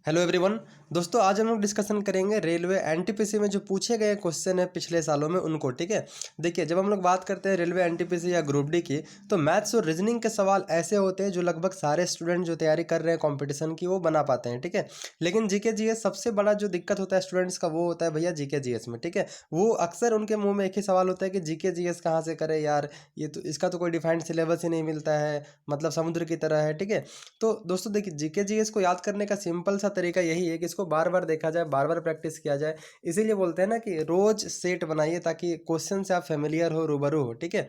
Hello everyone. दोस्तों आज हम लोग डिस्कशन करेंगे रेलवे एनटीपीसी में जो पूछे गए क्वेश्चन है पिछले सालों में उनको। ठीक है, देखिए जब हम लोग बात करते हैं रेलवे एनटीपीसी या ग्रुप डी की, तो मैथ्स और रीजनिंग के सवाल ऐसे होते हैं जो लगभग सारे स्टूडेंट जो तैयारी कर रहे हैं कंपटीशन की वो बना पाते हैं। ठीक है, लेकिन जीके जीएस सबसे बड़ा जो दिक्कत होता है स्टूडेंट्स का वो होता है भैया जीके जीएस में। ठीक है, वो अक्सर उनके मुँह में एक ही सवाल होता है कि जीके जीएस कहाँ से करें यार, ये तो इसका तो कोई डिफाइंड सिलेबस ही नहीं मिलता है, मतलब समुद्र की तरह है। ठीक है, तो दोस्तों देखिए जीके जीएस को याद करने का सिंपल सा तरीका यही है कि इसको बार बार देखा जाए, बार बार प्रैक्टिस किया जाए। इसीलिए बोलते हैं ना कि रोज सेट बनाइए ताकि क्वेश्चन से आप फेमिलियर हो, रूबरू हो। ठीक है,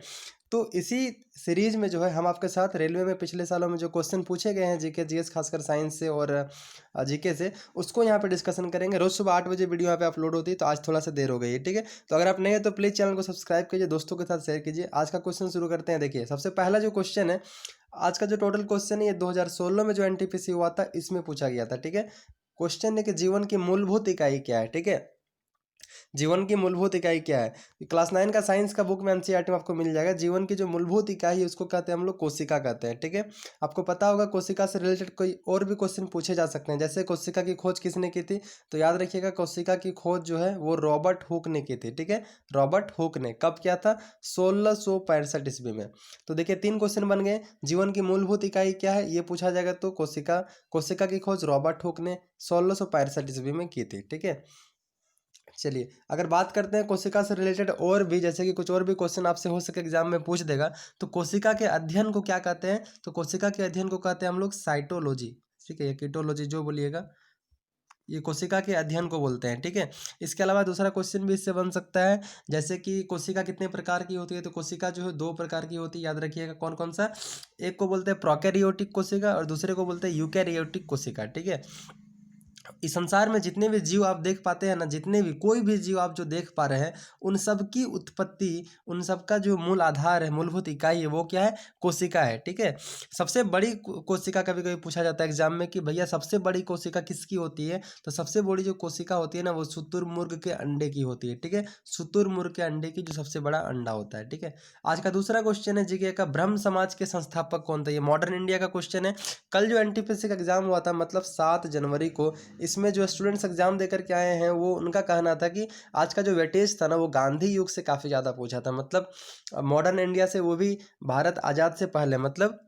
तो इसी सीरीज में जो है हम आपके साथ रेलवे में पिछले सालों में जो क्वेश्चन पूछे गए हैं जीके जीएस खासकर साइंस से और जीके से, उसको यहाँ पे डिस्कशन करेंगे। रोज सुबह 8 बजे वीडियो यहाँ पे अपलोड होती है, तो आज थोड़ा सा देर हो गई है। ठीक है, तो अगर आप नए हैं तो प्लीज़ चैनल को सब्सक्राइब कीजिए, दोस्तों के साथ शेयर कीजिए। आज का क्वेश्चन शुरू करते हैं। देखिए सबसे पहला जो क्वेश्चन है, आज का जो टोटल क्वेश्चन है ये 2016 में जो एनटीपीसी हुआ था इसमें पूछा गया था। ठीक है, क्वेश्चन है कि जीवन की मूलभूत इकाई क्या है। ठीक है, जीवन की मूलभूत इकाई क्या है। क्लास 9 का साइंस का बुक में एनसीईआरटी में आपको मिल जाएगा। जीवन की जो मूलभूत इकाई है उसको कहते हैं हम लोग कोशिका कहते हैं। ठीक है, आपको पता होगा कोशिका से रिलेटेड कोई और भी क्वेश्चन पूछे जा सकते हैं, जैसे कोशिका की खोज किसने की थी, तो याद रखिएगा कोशिका की खोज जो है वो रॉबर्ट हुक ने की थी। ठीक है, रॉबर्ट हुक ने कब किया था, 1665 ईस्वी में। तो देखिए 3 क्वेश्चन बन गए। जीवन की मूलभूत इकाई क्या है ये पूछा जाएगा तो कोशिका, कोशिका की खोज रॉबर्ट हुक ने 1665 ईस्वी में की थी। ठीक है, चलिए अगर बात करते हैं कोशिका से रिलेटेड और भी, जैसे कि कुछ और भी क्वेश्चन आपसे हो सके एग्जाम में पूछ देगा, तो कोशिका के अध्ययन को क्या कहते हैं, तो कोशिका के अध्ययन को कहते हैं हम लोग साइटोलॉजी। ठीक है, ये कीटोलॉजी जो बोलिएगा, ये कोशिका के अध्ययन को बोलते हैं। ठीक है, इसके अलावा दूसरा क्वेश्चन भी इससे बन सकता है, जैसे कि कोशिका कितने प्रकार की होती है, तो कोशिका जो है 2 प्रकार की होती है। याद रखिएगा कौन कौन सा, एक को बोलते हैं प्रोकैरियोटिक कोशिका और दूसरे को बोलते हैं यूकैरियोटिक कोशिका। ठीक है, इस संसार में जितने भी जीव आप देख पाते हैं ना, जितने भी कोई भी जीव आप जो देख पा रहे हैं, उन सब की उत्पत्ति, उन सब का जो मूल आधार है, मूलभूत इकाई है, वो क्या है, कोशिका है। ठीक है, सबसे बड़ी कोशिका कभी कभी पूछा जाता है एग्जाम में कि भैया सबसे बड़ी कोशिका किसकी होती है, तो सबसे बड़ी जो कोशिका होती है ना वो शुतुरमुर्ग के अंडे की होती है। ठीक है, शुतुरमुर्ग के अंडे की जो सबसे बड़ा अंडा होता है। ठीक है, आज का दूसरा क्वेश्चन है जीके का, ब्रह्म समाज के संस्थापक कौन थे। ये मॉडर्न इंडिया का क्वेश्चन है। कल जो एनटीपीसी का एग्जाम हुआ था, मतलब 7 जनवरी को, इसमें जो स्टूडेंट्स एग्जाम देकर के आए हैं वो उनका कहना था कि आज का जो वेटेज था ना वो गांधी युग से काफ़ी ज़्यादा पूछा था, मतलब मॉडर्न इंडिया से, वो भी भारत आज़ाद से पहले, मतलब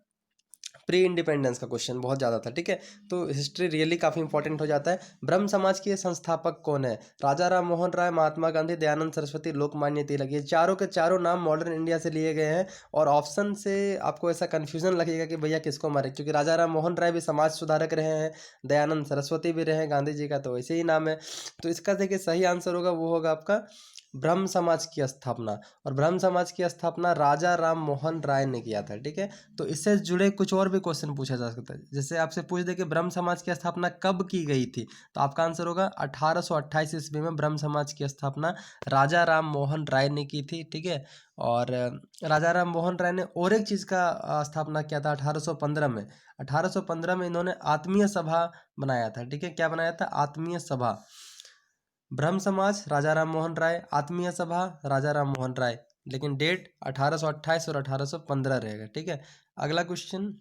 प्री इंडिपेंडेंस का क्वेश्चन बहुत ज़्यादा था। ठीक है, तो हिस्ट्री रियली काफ़ी इंपॉर्टेंट हो जाता है। ब्रह्म समाज के संस्थापक कौन है, राजा राम मोहन राय, महात्मा गांधी, दयानंद सरस्वती, लोकमान्य तिलक। ये चारों के चारों नाम मॉडर्न इंडिया से लिए गए हैं, और ऑप्शन से आपको ऐसा कन्फ्यूजन लगेगा कि भैया किसको मारे, क्योंकि राजा राम मोहन राय भी समाज सुधारक रहे हैं, दयानंद सरस्वती भी रहे हैं, गांधी जी का तो वैसे ही नाम है। तो इसका देखिए सही आंसर होगा वो होगा आपका ब्रह्म समाज की स्थापना, और ब्रह्म समाज की स्थापना राजा राम मोहन राय ने किया था। ठीक है, तो इससे जुड़े कुछ और भी क्वेश्चन पूछा जा सकता है, जैसे आपसे पूछ दे कि ब्रह्म समाज की स्थापना कब की गई थी, तो आपका आंसर होगा 1828 ईस्वी में ब्रह्म समाज की स्थापना राजा राम मोहन राय ने की थी। ठीक है, और राजा राम मोहन राय ने और एक चीज़ का स्थापना किया था 1815 में। 1815 में इन्होंने आत्मीय सभा बनाया था। ठीक है, क्या बनाया था, आत्मीय सभा। ब्रह्म समाज राजा राम मोहन राय, आत्मीय सभा राजा राम मोहन राय, लेकिन डेट 1828 और 1815 रहेगा। ठीक है, अगला क्वेश्चन,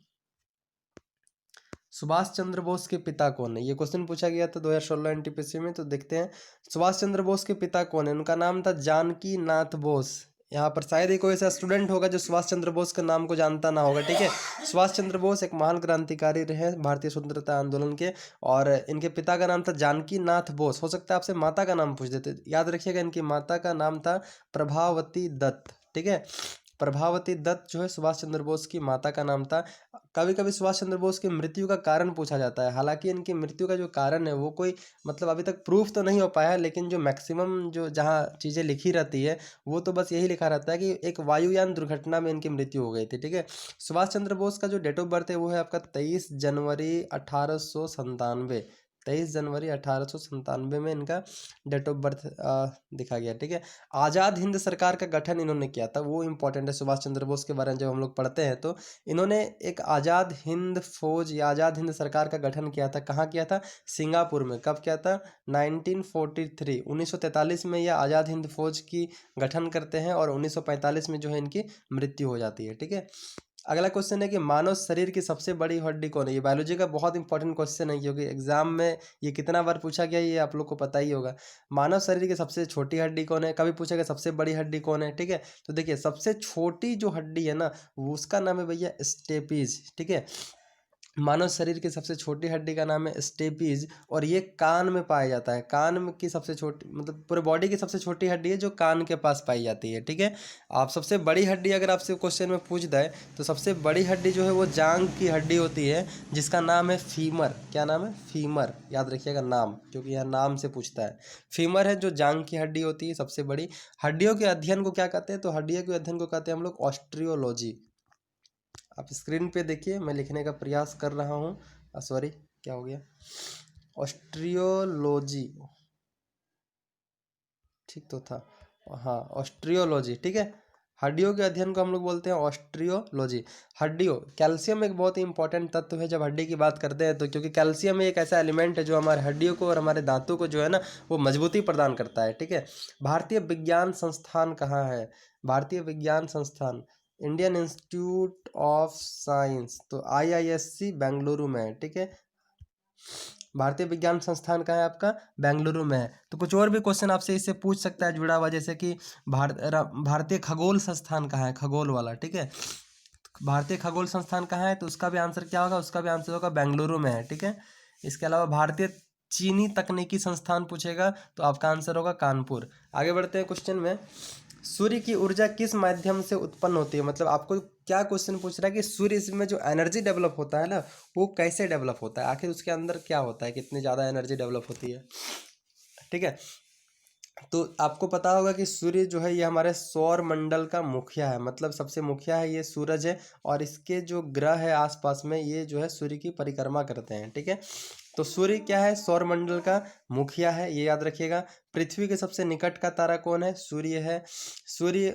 सुभाष चंद्र बोस के पिता कौन है। ये क्वेश्चन पूछा गया था 2016 एनटीपीसी में, तो देखते हैं सुभाष चंद्र बोस के पिता कौन है। उनका नाम था जानकी नाथ बोस। यहाँ पर शायद ही कोई ऐसा स्टूडेंट होगा जो सुभाष चंद्र बोस के नाम को जानता ना होगा। ठीक है, सुभाष चंद्र बोस एक महान क्रांतिकारी रहे भारतीय स्वतंत्रता आंदोलन के, और इनके पिता का नाम था जानकी नाथ बोस। हो सकता है आपसे माता का नाम पूछ देते, याद रखिएगा इनकी माता का नाम था प्रभावती दत्त। ठीक है, प्रभावती दत्त जो है सुभाष चंद्र बोस की माता का नाम था। कभी कभी सुभाष चंद्र बोस की मृत्यु का कारण पूछा जाता है, हालांकि इनकी मृत्यु का जो कारण है वो कोई मतलब अभी तक प्रूफ तो नहीं हो पाया है, लेकिन जो मैक्सिमम जो जहाँ चीज़ें लिखी रहती है वो तो बस यही लिखा रहता है कि एक वायुयान दुर्घटना में इनकी मृत्यु हो गई थी। ठीक है, सुभाष चंद्र बोस का जो डेट ऑफ बर्थ है वो है आपका 23 जनवरी 1897। 23 जनवरी 1897 में इनका डेट ऑफ बर्थ दिखा गया। ठीक है, आज़ाद हिंद सरकार का गठन इन्होंने किया था, वो इंपॉर्टेंट है। सुभाष चंद्र बोस के बारे में जब हम लोग पढ़ते हैं तो इन्होंने एक आज़ाद हिंद फौज या आज़ाद हिंद सरकार का गठन किया था। कहाँ किया था, सिंगापुर में। कब किया था, 1943, 1943 में यह आज़ाद हिंद फौज की गठन करते हैं, और 1945 में जो है इनकी मृत्यु हो जाती है। ठीक है, अगला क्वेश्चन है कि मानव शरीर की सबसे बड़ी हड्डी कौन है। ये बायोलॉजी का बहुत इंपॉर्टेंट क्वेश्चन है, क्योंकि एग्जाम में ये कितना बार पूछा गया ये आप लोग को पता ही होगा। मानव शरीर की सबसे छोटी हड्डी कौन है, कभी पूछा गया सबसे बड़ी हड्डी कौन है, ठीक है। तो देखिए सबसे छोटी जो हड्डी है ना, वो उसका नाम है भैया स्टेपीज, ठीक है। मानव शरीर की सबसे छोटी हड्डी का नाम है स्टेपीज, और ये कान में पाया जाता है। कान की सबसे छोटी, मतलब पूरे बॉडी की सबसे छोटी हड्डी है जो कान के पास पाई जाती है, ठीक है। आप सबसे बड़ी हड्डी अगर आपसे क्वेश्चन में पूछ दे तो सबसे बड़ी हड्डी जो है वो जांघ की हड्डी होती है, जिसका नाम है फीमर। क्या नाम है? फीमर, याद रखिएगा नाम, क्योंकि यह नाम से पूछता है। फीमर है जो जांघ की हड्डी होती है सबसे बड़ी। हड्डियों के अध्ययन को क्या कहते हैं? तो हड्डियों के अध्ययन को कहते हैं हम लोग ऑस्ट्रियोलॉजी। आप स्क्रीन पे देखिए, मैं लिखने का प्रयास कर रहा हूँ, सॉरी क्या हो गया, ऑस्ट्रियोलॉजी, ठीक तो था, हाँ ऑस्ट्रियोलॉजी, ठीक है। हड्डियों के अध्ययन को हम लोग बोलते हैं ऑस्ट्रियोलॉजी। हड्डियों, कैल्शियम एक बहुत ही इंपॉर्टेंट तत्व है जब हड्डी की बात करते हैं तो, क्योंकि कैल्शियम एक ऐसा एलिमेंट है जो हमारे हड्डियों को और हमारे दांतों को जो है ना वो मजबूती प्रदान करता है, ठीक है। भारतीय विज्ञान संस्थान कहाँ है? भारतीय विज्ञान संस्थान इंडियन इंस्टीट्यूट ऑफ साइंस, तो IISc बेंगलुरु में है, ठीक है। भारतीय विज्ञान संस्थान कहाँ है आपका? बेंगलुरु में है। तो कुछ और भी क्वेश्चन आपसे इससे पूछ सकता है जुड़ा हुआ, जैसे कि भारतीय खगोल संस्थान कहाँ है? खगोल वाला, ठीक है। भारतीय खगोल संस्थान कहाँ है? तो उसका भी आंसर क्या होगा? उसका भी आंसर होगा बेंगलुरु में है, ठीक है। इसके अलावा भारतीय चीनी तकनीकी संस्थान पूछेगा तो आपका आंसर होगा कानपुर। आगे बढ़ते हैं क्वेश्चन में। सूर्य की ऊर्जा किस माध्यम से उत्पन्न होती है? मतलब आपको क्या क्वेश्चन पूछ रहा है कि सूर्य में जो एनर्जी डेवलप होता है ना वो कैसे डेवलप होता है, आखिर उसके अंदर क्या होता है, कितनी ज़्यादा एनर्जी डेवलप होती है, ठीक है। तो आपको पता होगा कि सूर्य जो है ये हमारे सौर मंडल का मुखिया है, मतलब सबसे मुखिया है ये सूरज है, और इसके जो ग्रह है आसपास में ये जो है सूर्य की परिक्रमा करते हैं, ठीक है। तो सूर्य क्या है? सौर मंडल का मुखिया है, ये याद रखिएगा। पृथ्वी के सबसे निकट का तारा कौन है? सूर्य है। सूर्य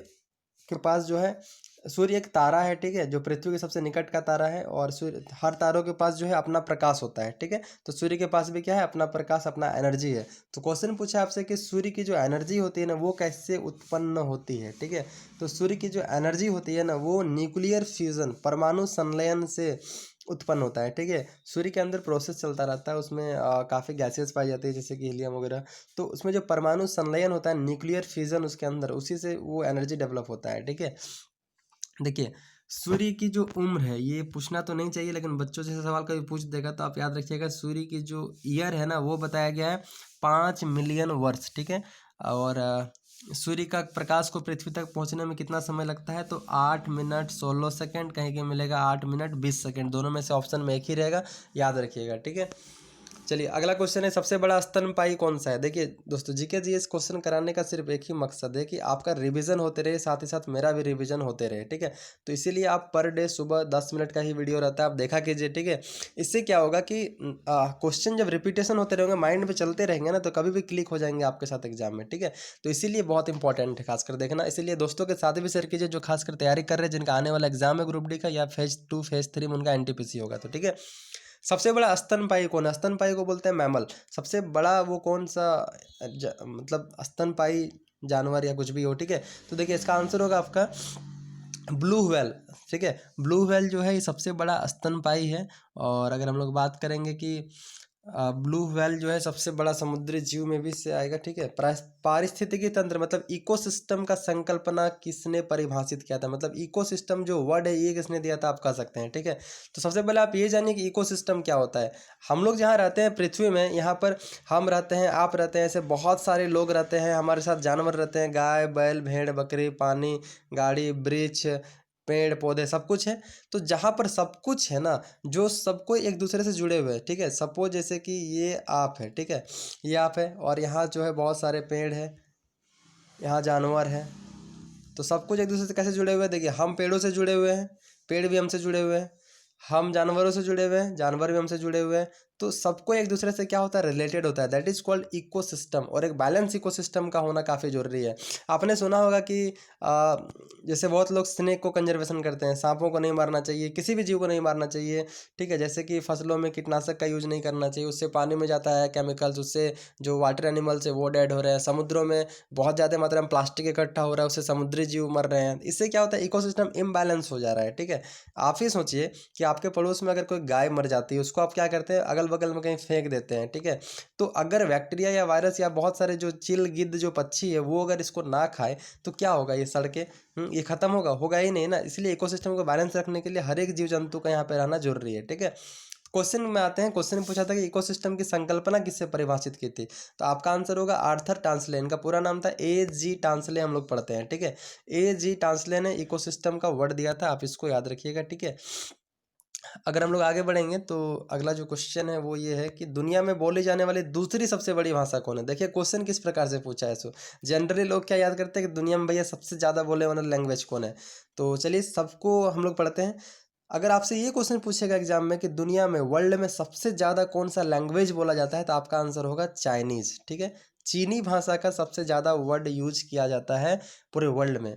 के पास जो है, सूर्य एक तारा है, ठीक है, जो पृथ्वी के सबसे निकट का तारा है, और सूर्य, हर तारों के पास जो है अपना प्रकाश होता है, ठीक है। तो सूर्य के पास भी क्या है? अपना प्रकाश, अपना एनर्जी है। तो क्वेश्चन पूछा आपसे कि सूर्य की जो एनर्जी होती है ना वो कैसे उत्पन्न होती है, ठीक है। तो सूर्य की जो एनर्जी होती है ना वो न्यूक्लियर फ्यूजन, परमाणु संलयन से उत्पन्न होता है, ठीक है। सूर्य के अंदर प्रोसेस चलता रहता है, उसमें काफ़ी गैसेस पाई जाती है जैसे कि हीलियम वगैरह। तो उसमें जो परमाणु संलयन होता है, न्यूक्लियर फ्यूजन उसके अंदर, उसी से वो एनर्जी डेवलप होता है, ठीक है। देखिए सूर्य की जो उम्र है, ये पूछना तो नहीं चाहिए लेकिन बच्चों से सवाल कभी पूछ देगा तो आप याद रखिएगा, सूर्य की जो ईयर है ना वो बताया गया है 5 मिलियन वर्ष, ठीक है। और सूर्य का प्रकाश को पृथ्वी तक पहुंचने में कितना समय लगता है? तो 8 मिनट 16 सेकेंड, कहीं कहीं मिलेगा 8 मिनट 20 सेकेंड, दोनों में से ऑप्शन में एक ही रहेगा, याद रखिएगा, ठीक है। चलिए अगला क्वेश्चन है, सबसे बड़ा स्तनपायी कौन सा है? देखिए दोस्तों, जीके जीएस क्वेश्चन कराने का सिर्फ एक ही मकसद है कि आपका रिवीजन होते रहे, साथ ही साथ मेरा भी रिवीजन होते रहे, ठीक है। तो इसीलिए आप पर डे सुबह 10 मिनट का ही वीडियो रहता है, आप देखा कीजिए, ठीक है। इससे क्या होगा कि क्वेश्चन जब रिपीटेशन होते रहेंगे, माइंड में चलते रहेंगे ना, तो कभी भी क्लिक हो जाएंगे आपके साथ एग्जाम में, ठीक है। तो इसीलिए बहुत इंपॉर्टेंट है खासकर देखना, इसीलिए दोस्तों के साथ भी शेयर कीजिए जो खासकर तैयारी कर रहे हैं, जिनका आने वाला एग्जाम है ग्रुप डी का, या फेज 2 फेज 3 में उनका एनटीपीसी होगा, तो ठीक है। सबसे बड़ा स्तनपायी कौन है? स्तनपायी को बोलते हैं मैमल। सबसे बड़ा वो कौन सा मतलब स्तनपायी जानवर या कुछ भी हो, ठीक है। तो देखिए इसका आंसर होगा आपका ब्लू व्हेल, ठीक है। ब्लू व्हेल जो है ये सबसे बड़ा स्तनपायी है। और अगर हम लोग बात करेंगे कि ब्लू व्हेल जो है सबसे बड़ा समुद्री जीव में भी से आएगा, ठीक है। पारिस्थितिकी तंत्र मतलब इकोसिस्टम का संकल्पना किसने परिभाषित किया था? मतलब इकोसिस्टम जो वर्ड है ये किसने दिया था, आप कह सकते हैं, ठीक है। तो सबसे पहले आप ये जानिए कि इकोसिस्टम क्या होता है। हम लोग जहाँ रहते हैं पृथ्वी में, यहाँ पर हम रहते हैं, आप रहते हैं, ऐसे बहुत सारे लोग रहते हैं, हमारे साथ जानवर रहते हैं, गाय बैल भेड़ बकरी, पानी गाड़ी वृक्ष पेड़ पौधे सब कुछ है। तो जहाँ पर सब कुछ है ना, जो सबको एक दूसरे से जुड़े हुए हैं, ठीक है। सपोज जैसे कि ये आप है, ठीक है, ये आप है, और यहाँ जो है बहुत सारे पेड़ है, यहाँ जानवर है, तो सब कुछ एक दूसरे से कैसे जुड़े हुए हैं? देखिए हम पेड़ों से जुड़े हुए हैं, पेड़ भी हमसे जुड़े हुए हैं, हम जानवरों से जुड़े हुए हैं, जानवर भी हमसे जुड़े हुए हैं। तो सबको एक दूसरे से क्या होता है, रिलेटेड होता है, दैट इज कॉल्ड इकोसिस्टम। और एक बैलेंस इकोसिस्टम का होना काफ़ी जरूरी है। आपने सुना होगा कि आ, जैसे बहुत लोग स्नेक को कंजर्वेशन करते हैं, सांपों को नहीं मारना चाहिए, किसी भी जीव को नहीं मारना चाहिए, ठीक है। जैसे कि फसलों में कीटनाशक का यूज नहीं करना चाहिए, उससे पानी में जाता है केमिकल्स, उससे जो वाटर एनिमल्स है वो डेड हो रहे हैं। समुद्रों में बहुत ज़्यादा मात्रा में प्लास्टिक इकट्ठा हो रहा है, उससे समुद्री जीव मर रहे हैं। इससे क्या होता है, इकोसिस्टम इम्बैलेंस हो जा रहा है, ठीक है। आप ही सोचिए कि आपके पड़ोस में अगर कोई गाय मर जाती है, उसको आप क्या करते हैं, अगल बगल में कहीं फेंक देते हैं, ठीक है। तो अगर बैक्टीरिया या वायरस या बहुत सारे जो चील गिद्ध जो पक्षी है वो अगर इसको ना खाए तो क्या होगा, ये सड़ के ये खत्म होगा ही नहीं ना। इसलिए इकोसिस्टम को बैलेंस रखने के लिए हर एक जीव जंतु का यहाँ पे रहना जरूरी है, ठीक है। क्वेश्चन में आते हैं। क्वेश्चन में पूछा था कि इकोसिस्टम की संकल्पना किससे परिभाषित की थी, तो आपका आंसर होगा आर्थर टांसले। इनका पूरा नाम था A G टांसले, हम लोग पढ़ते हैं, ठीक है। A G टांसले ने इकोसिस्टम का वर्ड दिया था, आप इसको याद रखिएगा, ठीक है। अगर हम लोग आगे बढ़ेंगे तो अगला जो क्वेश्चन है वो ये है कि दुनिया में बोली जाने वाली दूसरी सबसे बड़ी भाषा कौन है। देखिए क्वेश्चन किस प्रकार से पूछा है। सो जनरली लोग क्या याद करते हैं कि दुनिया में भैया सबसे ज़्यादा बोले वाला लैंग्वेज कौन है। तो चलिए सबको हम लोग पढ़ते हैं। अगर आपसे ये क्वेश्चन पूछेगा एग्जाम में कि दुनिया में वर्ल्ड में सबसे ज़्यादा कौन सा लैंग्वेज बोला जाता है, तो आपका आंसर होगा चाइनीज़, ठीक है। चीनी भाषा का सबसे ज़्यादा वर्ड यूज किया जाता है पूरे वर्ल्ड में।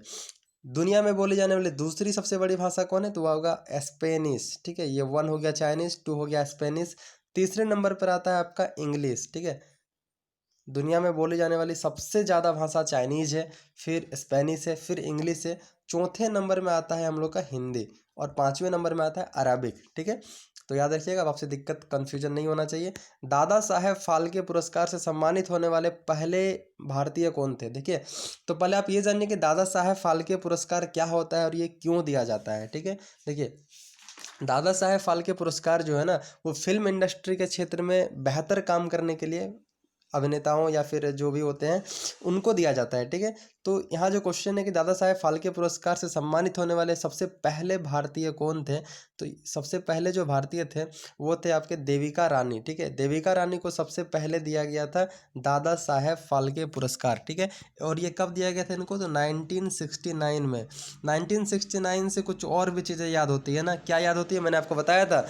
दुनिया में बोली जाने वाली दूसरी सबसे बड़ी भाषा कौन है, तो वह होगा स्पेनिश, ठीक है। ये 1 हो गया चाइनीज, 2 हो गया स्पेनिश। तीसरे नंबर पर आता है आपका इंग्लिश, ठीक है। दुनिया में बोली जाने वाली सबसे ज़्यादा भाषा चाइनीज है, फिर स्पेनिश है, फिर इंग्लिश है। चौथे नंबर में आता है हम लोग का हिंदी, और पाँचवें नंबर में आता है अरबिक, ठीक है। तो याद रखिएगा, अब आपसे दिक्कत कन्फ्यूजन नहीं होना चाहिए। दादा साहेब फाल्के पुरस्कार से सम्मानित होने वाले पहले भारतीय कौन थे। देखिए तो पहले आप ये जानिए कि दादा साहेब फाल्के पुरस्कार क्या होता है और ये क्यों दिया जाता है, ठीक है। देखिए दादा साहेब फाल्के पुरस्कार जो है ना, वो फिल्म इंडस्ट्री के क्षेत्र में बेहतर काम करने के लिए अभिनेताओं या फिर जो भी होते हैं उनको दिया जाता है, ठीक है। तो यहाँ जो क्वेश्चन है कि दादा साहेब फाल्के पुरस्कार से सम्मानित होने वाले सबसे पहले भारतीय कौन थे, तो सबसे पहले जो भारतीय थे वो थे आपके देविका रानी, ठीक है। देविका रानी को सबसे पहले दिया गया था दादा साहेब फाल्के पुरस्कार, ठीक है। और ये कब दिया गया था इनको, तो 1969 में। 1969 से कुछ और भी चीज़ें याद होती है ना, क्या याद होती है, मैंने आपको बताया था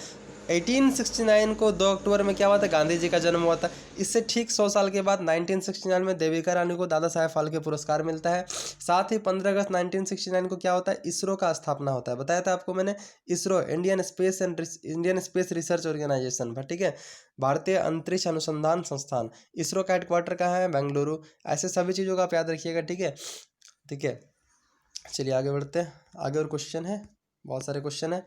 1869 को 2 अक्टूबर में क्या हुआ था, गांधी जी का जन्म हुआ था। इससे ठीक 100 साल के बाद 1969 में देविका रानी को दादा साहेब फाल्के पुरस्कार मिलता है। साथ ही 15 अगस्त 1969 को क्या होता है, इसरो का स्थापना होता है। बताया था आपको मैंने, ISRO Indian Space Research Organisation, ठीक है, भारतीय अंतरिक्ष अनुसंधान संस्थान। इसरो का हेडक्वार्टर कहाँ है, बेंगलुरु। ऐसे सभी चीज़ों का आप याद रखिएगा, ठीक है, ठीक है। चलिए आगे बढ़ते हैं, आगे और क्वेश्चन है, बहुत सारे क्वेश्चन है।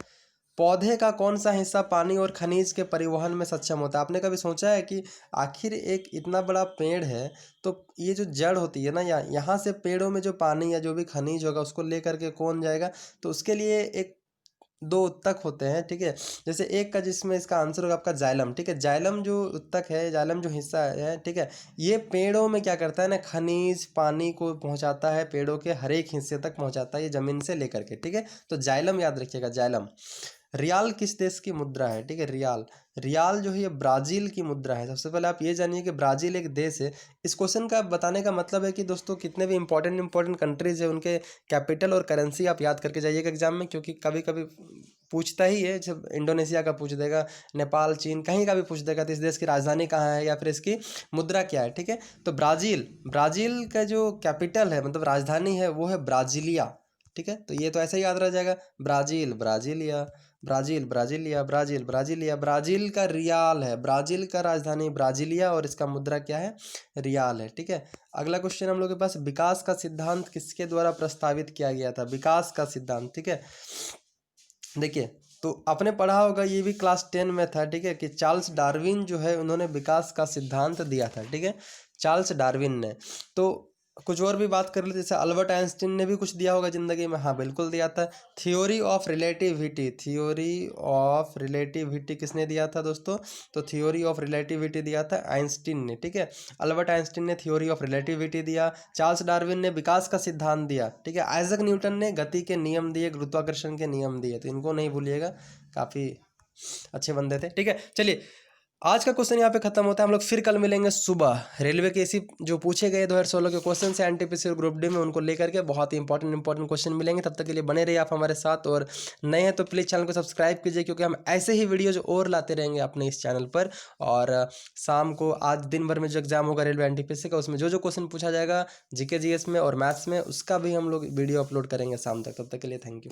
पौधे का कौन सा हिस्सा पानी और खनिज के परिवहन में सक्षम होता है। आपने कभी सोचा है कि आखिर एक इतना बड़ा पेड़ है, तो ये जो जड़ होती है ना, यहाँ से पेड़ों में जो पानी या जो भी खनिज होगा उसको लेकर के कौन जाएगा, तो उसके लिए एक 2 उत्तक होते हैं, ठीक है। जैसे एक का जिसमें इसका आंसर होगा आपका जाइलम, ठीक है। जाइलम जो उत्तक है, जाइलम जो हिस्सा है, ठीक है, ये पेड़ों में क्या करता है ना, खनिज पानी को पहुंचाता है, पेड़ों के हर एक हिस्से तक पहुंचाता है ये जमीन से लेकर के, ठीक है। तो जाइलम याद रखिएगा, जाइलम। रियाल किस देश की मुद्रा है, ठीक है, रियाल। रियाल जो है ये ब्राज़ील की मुद्रा है। सबसे पहले आप ये जानिए कि ब्राज़ील एक देश है। इस क्वेश्चन का बताने का मतलब है कि दोस्तों कितने भी इंपॉर्टेंट कंट्रीज है उनके कैपिटल और करेंसी आप याद करके जाइएगा एग्जाम में, क्योंकि कभी कभी पूछता ही है। जब इंडोनेशिया का पूछ देगा, नेपाल, चीन, कहीं का भी पूछ देगा तो इस देश की राजधानी कहाँ है या फिर इसकी मुद्रा क्या है, ठीक है। तो ब्राज़ील, ब्राज़ील का जो कैपिटल है मतलब राजधानी है वो है ब्राज़ीलिया, ठीक है। तो ये तो ऐसे ही याद रह जाएगा, Brazil Brasilia, Brazil Brasilia, Brazil Brasilia. Brazil का रियाल है, ब्राज़ील का राजधानी ब्राज़ीलिया और इसका मुद्रा क्या है, रियाल है, ठीक है। अगला क्वेश्चन हम लोग के पास, विकास का सिद्धांत किसके द्वारा प्रस्तावित किया गया था, विकास का सिद्धांत, ठीक है। देखिए तो आपने पढ़ा होगा, ये भी क्लास 10 में था, ठीक है, कि चार्ल्स डार्विन जो है उन्होंने विकास का सिद्धांत दिया था, ठीक है, चार्ल्स डार्विन ने। तो कुछ और भी बात कर लेते, जैसे अल्बर्ट आइंस्टीन ने भी कुछ दिया होगा जिंदगी में, हाँ बिल्कुल दिया था। Theory of relativity, theory of relativity किसने दिया था दोस्तों, तो थ्योरी ऑफ रिलेटिविटी दिया था आइंस्टीन ने, ठीक है। अल्बर्ट आइंस्टीन ने थ्योरी ऑफ रिलेटिविटी दिया, चार्ल्स डार्विन ने विकास का सिद्धांत दिया, ठीक है। आइजक न्यूटन ने गति के नियम दिए, गुरुत्वाकर्षण के नियम दिए, तो इनको नहीं भूलिएगा, काफ़ी अच्छे बंदे थे, ठीक है। चलिए आज का क्वेश्चन यहाँ पे खत्म होता है। हम लोग फिर कल मिलेंगे सुबह। रेलवे के इसी जो पूछे गए 2016 के क्वेश्चन से एनटीपीसी और ग्रुप डी में, उनको लेकर के बहुत ही इंपॉर्टेंट क्वेश्चन मिलेंगे। तब तक के लिए बने रहिए आप हमारे साथ, और नए हैं तो प्लीज़ चैनल को सब्सक्राइब कीजिए, क्योंकि हम ऐसे ही वीडियोज और लाते रहेंगे अपने इस चैनल पर। और शाम को आज दिन भर में जो एग्जाम होगा रेलवे एनटीपीसी का, उसमें जो जो क्वेश्चन पूछा जाएगा जीके जीएस में और मैथ्स में, उसका भी हम लोग वीडियो अपलोड करेंगे शाम तक। तब तक के लिए थैंक यू।